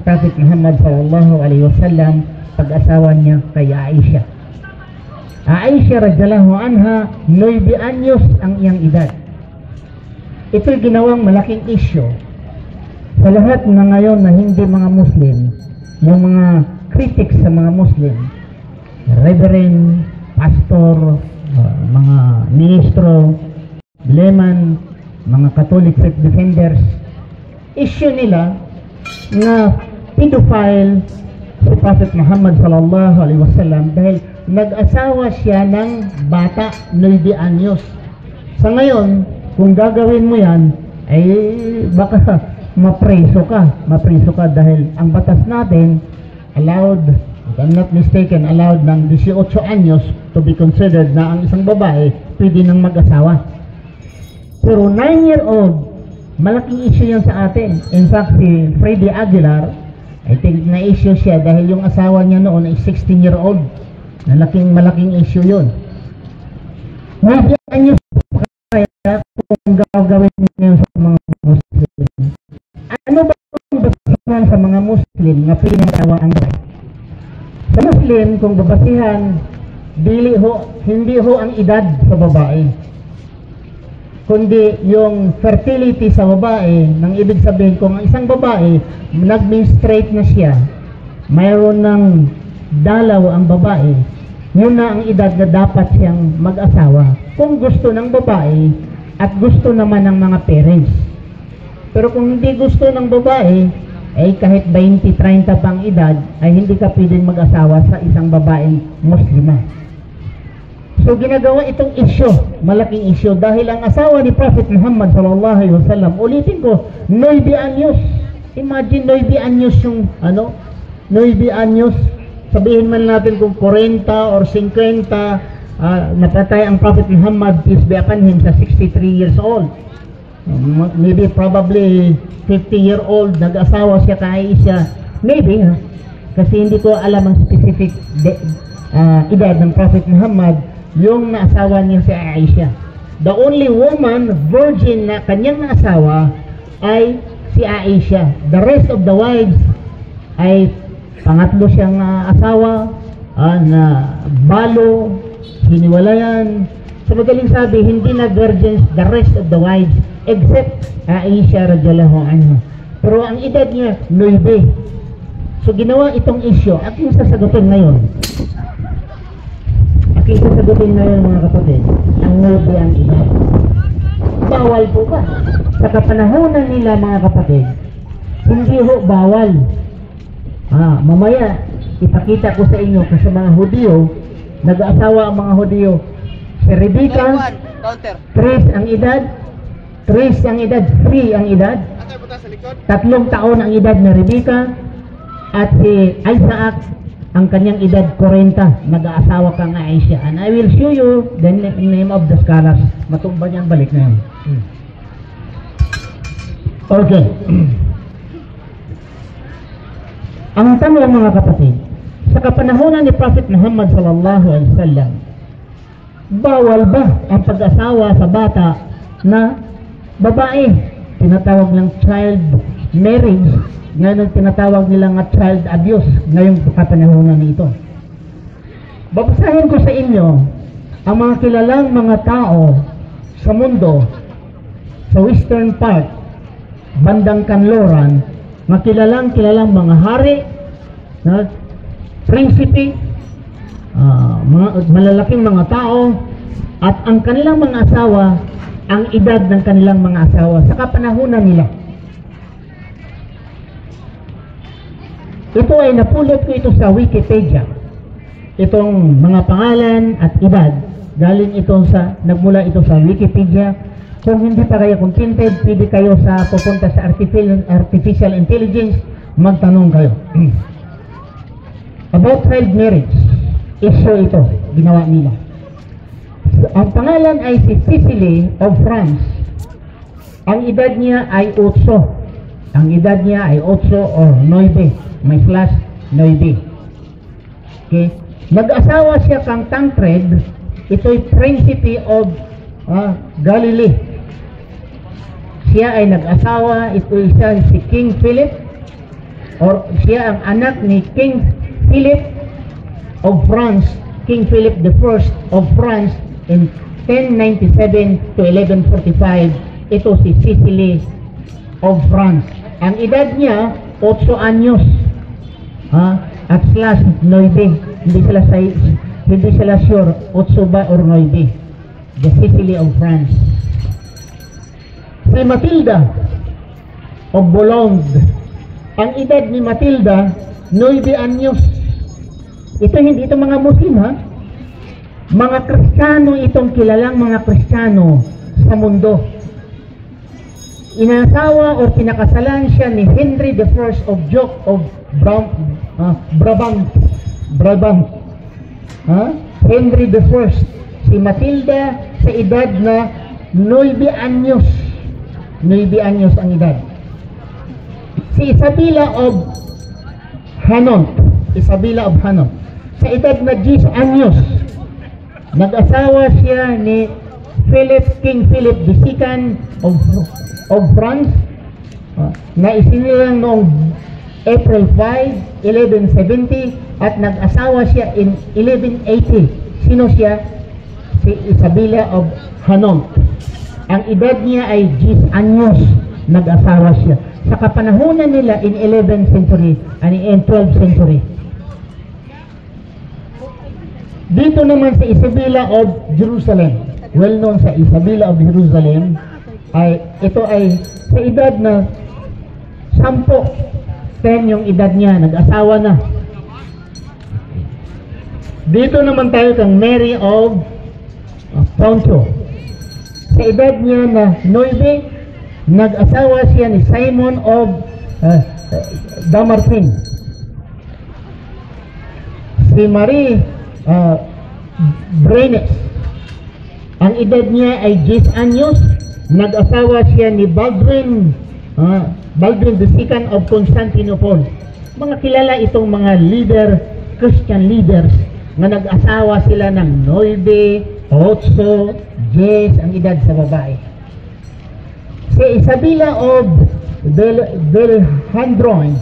Prophet Muhammad sallallahu alaihi wasallam, pag-asawa niya kay Aisha. Aisha radhiyallahu anha, 9 anyos ang iyang edad. Ito'y ginawang malaking issue sa lahat na ngayon na hindi mga Muslim, yung mga critics sa mga Muslim, reverend, pastor, mga ministro, layman, mga Catholic faith defenders, issue nila na pedophile si Prophet Muhammad sallallahu alaihi wasallam dahil nag-asawa siya ng bata, 9 anyos. Sa ngayon, kung gagawin mo yan, ay baka mapreso ka dahil ang batas natin allowed, if I'm not mistaken, allowed ng 18 anyos to be considered na ang isang babae pwede nang mag-asawa. Pero 9-year-old, malaking issue yan sa atin. In fact, si Freddie Aguilar, I think na-issue siya dahil yung asawa niya noon ay 16-year-old. Malaking issue yun. Nagyan nyo kaya kung gagawin nyo sa mga Muslim. Ano ba ang basihan sa mga Muslim na pinatawa ang babae? Sa Muslim, kung babasihan, hindi ho ang edad sa babae, kundi yung fertility sa babae. Nang ibig sabihin, kung ang isang babae nag-menstruate na siya, mayroon ng dalaw ang babae, yun na ang edad na dapat siyang mag-asawa kung gusto ng babae at gusto naman ng mga parents. Pero kung hindi gusto ng babae, ay kahit 20-30 pang edad, ay hindi ka pwedeng mag-asawa sa isang babaeng Muslima. So ginagawa itong issue, malaking issue, dahil ang asawa ni Prophet Muhammad sallallahu alaihi wasallam, ulitin ko, 9 anyos. Imagine 9 anyos yung 9 anyos. Sabihin man natin kung 40 or 50, napatay ang Prophet Muhammad, peace be upon him, sa 63 years old. Maybe probably 50-year-old, nag-asawa siya kay Aisha. Maybe, kasi hindi ko alam ang specific edad ng Prophet Muhammad, yung naasawa niya si Aisha. The only woman, virgin na kanyang naasawa ay si Aisha. The rest of the wives ay pangatlo siyang asawa, na balo, hiniwalayan. Sa madaling sabi, hindi na virgins the rest of the wives except Aisha radhiyallahu anha. Pero ang edad niya, 9. So ginawa itong issue. Aking sasagutin ngayon. Mga kapatid, ang 9 ang edad. Bawal po ba? Sa kapanahonan nila mga kapatid, hindi ho bawal. Mamaya, ipakita ko sa inyo kasi mga Hudyo, nag-aasawa ang mga Hudyo. Si Rebecca, 3 ang edad, 3 ang edad, 3 taon ang edad ni Rebecca, at si Isaac, ang kanyang edad 40, nag-aasawa kang Aisha. And I will show you the name of the scholars. Matumba niyang balik na yan. Okay. Ang tanong mga kapatid, sa kapanahonan ni Prophet Muhammad sallallahu alaihi wasallam, bawal ba ang pag-asawa sa bata na babae? Tinatawag ng child marriage. Ngayon tinatawag nila nga child abuse ngayong kapanahonan nito. Babasahin ko sa inyo ang mga kilalang mga tao sa mundo, sa western part, bandang Kanloran, kilalang mga hari, prinsipe, mga malalaking mga tao, at ang kanilang mga asawa, ang edad ng kanilang mga asawa sa kapanahunan nila. Ito ay napulot ko ito sa Wikipedia. Itong mga pangalan at edad, nagmula ito sa Wikipedia. Kung hindi pa kayo contented, pwede kayo pupunta sa artificial intelligence, magtanong kayo. About child marriage, issue ito, ginawa nila. Ang pangalan ay si Cecily of France. Ang edad niya ay 8. Ang edad niya ay 8 or 9. May slash 9. Okay? Nag-asawa siya kang Tancred. Ito'y Prinsipe of Galilee. Siya ay nag-asawa. Ito siya si King Philip. or siya ang anak ni King Philip of France, King Philip I of France in 1097 to 1145. Ito si Sicily of France. Ang edad niya 8 anyos. At slash 9. Hindi sila sure 8 ba or 9. The Sicily of France. Si Matilda of Boulogne. Ang edad ni Matilda 9 anyos. Hindi ito mga Muslim, ha? Mga Kristiyano itong kilalang mga Kristiyano sa mundo. Inasawa o pinakasalan siya ni Henry I of Duke of Brabant. Henry I. Si Matilda sa edad na 9 anyos. 9 anyos ang edad. Si Isabella of Hanon. Sa edad na 10 anyos. Nag-asawa siya ni King Philip II of France, na isinilang noong April 5, 1170, at nag-asawa siya in 1180. Sino siya? Si Isabella of Hanon. Ang edad niya ay 10 anyos. Nag-asawa siya. Sa kapanahunan nila in 11th century and in 12th century. Dito naman sa Isabella of Jerusalem, well known sa Isabella of Jerusalem, ito ay sa edad na 10 yung edad niya, nag-asawa na. Dito naman tayo kang Mary of Ponto. Sa edad niya na 9, nag-asawa siya ni Simon of Damartin. Si Marie Brenes, ang edad niya ay 10 anyos. Nag-asawa siya ni Baldwin II of Constantinople. Mga kilala itong mga Christian leaders na nag-asawa sila ng 9, 8, 10 ang edad sa babae. Si Isabella of Belhandron,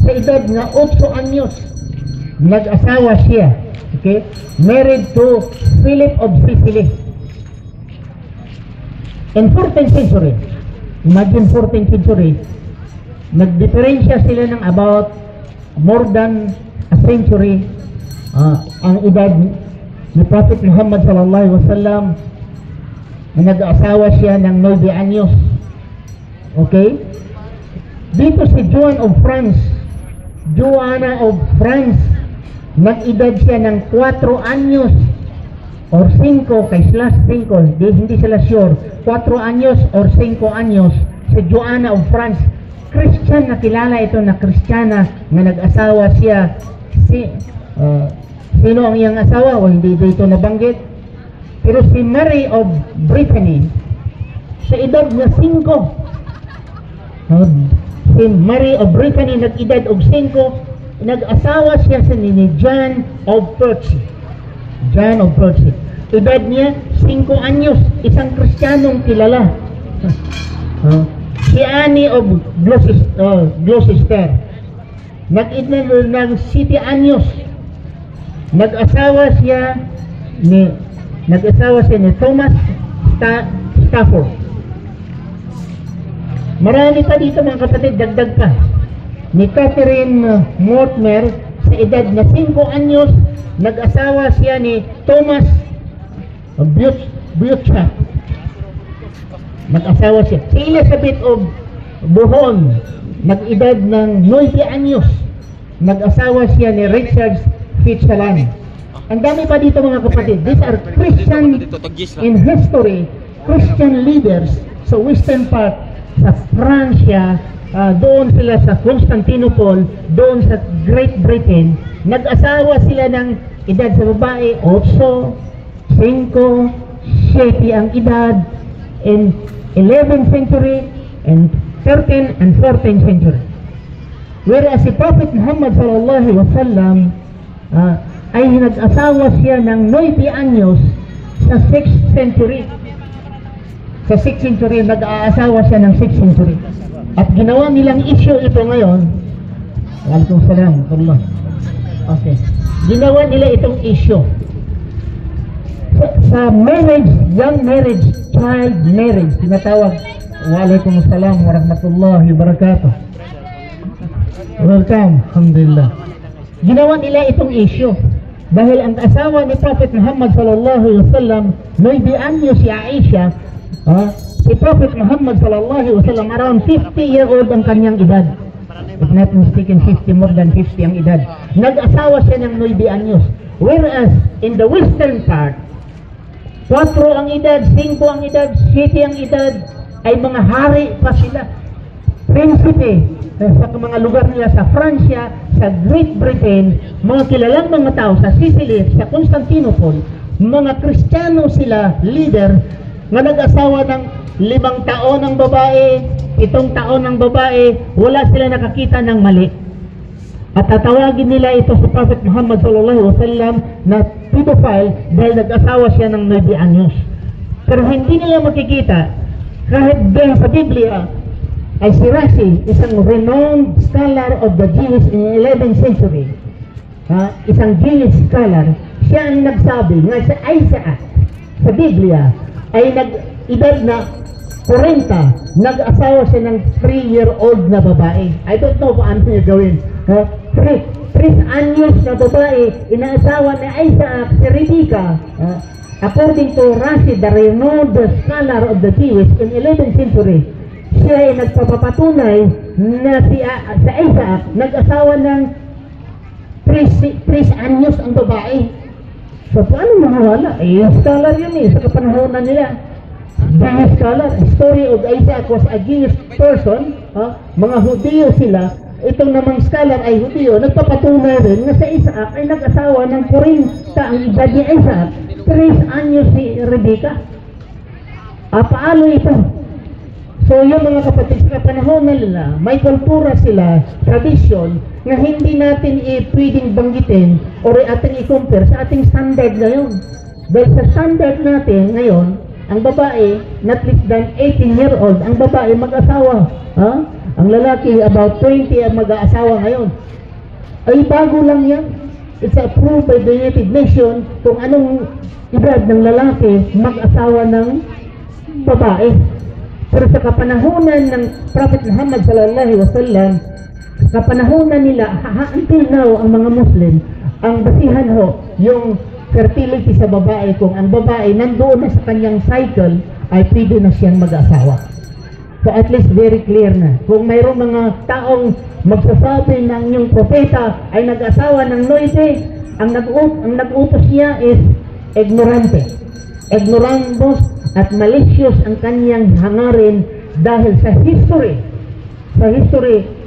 sa edad na 8 anyos, nag-asawa siya, married to Philip of Sicily. In 14th century, imagine 14th century, nagdiferensya sila ng about more than a century. Ang edad ni Prophet Muhammad sallallahu alaihi wasallam, nag-asawa siya ng 9 anyos. Dito si Joanna of France, nag-edad siya ng 4 anyos or 5 kay slash 5, hindi sila sure, 4 anyos or 5 anyos. Si Joanna of France, Christian na kilala ito na Kristiyana na nag-asawa siya. Sino ang iyang asawa? Hindi dito nabanggit. Pero si Mary of Brittany, sa edad na 5, si Mary of Brittany nag-edad og 5, nag-asawa siya sa ni John of Perche. Edad niya 5 anyos, isang Kristiyanong kilala. Si Annie of Gloucester, nag-edad ng 7 anyos. Nag-asawa siya ni Thomas Stafford. Marami pa dito mga kapatid, dagdag pa. Ni Catherine Mortimer, sa edad na 5 anyos, nag-asawa siya ni Thomas Butcher. Nag-asawa siya. Si Elizabeth of Bohol, nag-edad ng 9 anyos, nag-asawa siya ni Richard Fitzgerald. Ang dami pa dito mga kapatid. These are Christian in history, Christian leaders sa western part, sa Pransya, doon sila sa Constantinople, doon sa Great Britain. Nag-asawa sila ng edad sa babae, 8, 5, 7 ang edad in 11th century and 13th and 14th century. Whereas si Prophet Muhammad sallallahu alaihi wasallam ay nag-asawa siya ng 9 anyos sa 6th century. Sa 6th century, nag-aasawa siya ng 6th century. At ginawa nilang issue ito ngayon Waalaikumsalam. Okay. Ginawa nila itong issue. Sa marriage, young marriage, child marriage, tinatawag. Waalaikumsalam warahmatullahi wabarakatuh. Welcome. Alhamdulillah. Ginawa nila itong issue. Dahil ang asawa ni Prophet Muhammad sallallahu alaihi wasallam, may bianyo si Aisha, si Prophet Muhammad sallallahu alaihi wasallam, around 50-year-old ang kanyang edad. If not mistaken, 50, more than 50 ang edad. Nag-asawa siya ng 9 anyos. Whereas, in the western part, 4 ang edad, 5 ang edad, 7 ang edad, ay mga hari pa sila. Prinsipe, sa mga lugar nila sa Francia, sa Great Britain, mga kilalang mga tao sa Sicily, sa Constantinople, mga Kristiyano sila, leader, na nag-asawa ng 5 taon ng babae, 7 taon ng babae, wala sila nakakita ng mali. At tatawagin nila ito sa Prophet Muhammad sallallahu alaihi wasallam na pedophile dahil nag-asawa siya ng 9 anyos. Pero hindi nila makikita, kahit dahil sa Biblia, ay si Rashi, isang renowned scholar of the Jews in 11th century, isang Jewish scholar, siya ang nagsabi nga sa Isaac sa Biblia ay nag-edad na 40, nag-asawa siya ng 3-year-old na babae. I don't know paano niya gawin. 3 anyos na babae, inaasawa ni Isaac si Rebecca. According to Rashi, the renowned scholar of the Jews in 11th century, siya ay nagpapapatunay na sa Isaac nag-asawa ng 3 anyos ang babae. So paano mawala? Yung scholar yun sa kapanahonan nila. Jewish scholar, story of Isaac was a Jewish person, mga Hudiyo sila, itong namang scholar ay Hudiyo, nagpapatunay rin na sa Isaac ay nag-asawa ng 40 ang edad ni Isaac, 3 anyos si Rebecca. Paano ito? So yung mga kapatid sa panahon nila, may kultura sila, tradisyon, na hindi natin pwedeng banggitin o ating i-compare sa ating standard ngayon. Dahil sa standard natin ngayon, ang babae, not less than 18-year-old, ang babae mag-asawa. Ang lalaki, about 20 ang mag-aasawa ngayon. Ay bago lang yan. It's approved by the United Nations kung anong edad ng lalaki mag-asawa ng babae. Pero sa kapanahunan ng Prophet Muhammad sallallahu alaihi wasallam, kapanahunan nila, until now, ang mga Muslim, ang basihan ho, yung fertility sa babae, kung ang babae nandoon na sa kanyang cycle, ay pwede na siyang mag-asawa. So at least very clear na. Kung mayroong mga taong magsasabi ng yung propeta ay nag-asawa ng 9, ang nag-utos niya is ignorante. Ignorandos at malicious ang kanyang hangarin dahil sa history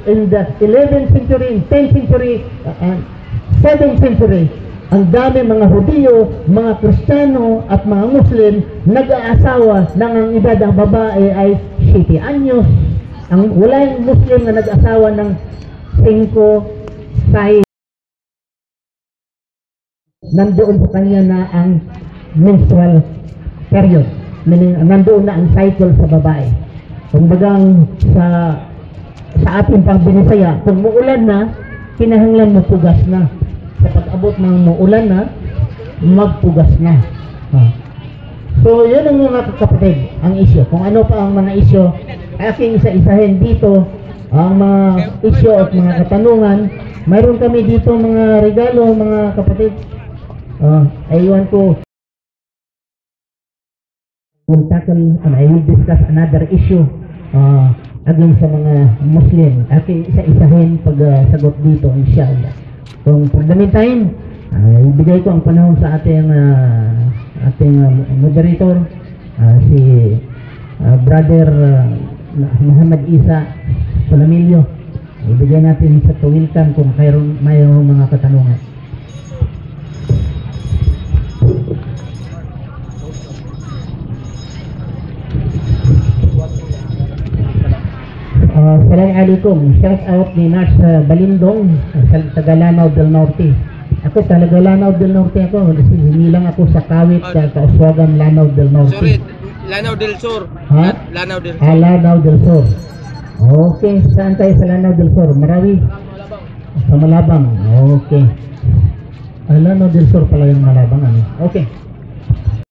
in the 11th century, 10th century, 7th century, ang dami mga Hudiyo, mga Kristiyano at mga Muslim nag-aasawa nang ang edad ng babae ay 7 anyos. Wala yung Muslim na nag-asawa ng 5, 6. Nandoon sa kanya na ang menstrual period. Nandoon na ang cycle sa babae. Kumbagang sa ating pang-Binisaya, kung muulan na, kinahanglan magpugas na. Sa pag-abot ng muulan na, magpugas na. So, yun ang mga kapatid, ang isyo. Kung ano pa ang mga isyo, aking isa-isahin dito, ang mga isyo at mga katanungan. Mayroon kami dito mga regalo, mga kapatid. Aywan ko. We'll tackle and I will discuss another issue again sa mga Muslim. Aking isa-isahin pag-sagot dito, inshallah. Kung for the meantime, ibigay ko ang panahon sa ating moderator, si Brother Muhammad Isa Solamilio. Ibigay natin sa welcome kung mayroong mga katanungan. Assalamualaikum. Shout out ni Nars Balindong sa Tagalanaw del Norte. Ako sa Tagalanaw del Norte ako. Hinilang ako sa Kawit, Kauswagan, Lanao del Norte. Sorry, Lanao del Sur. Lanao del Sur. Lanao del Sur. Okay, saan tayo sa Lanao del Sur? Marawi. Sa Malabang. Okay. Ay, Lanao del Sur pala yung Malabang. Ano? Okay.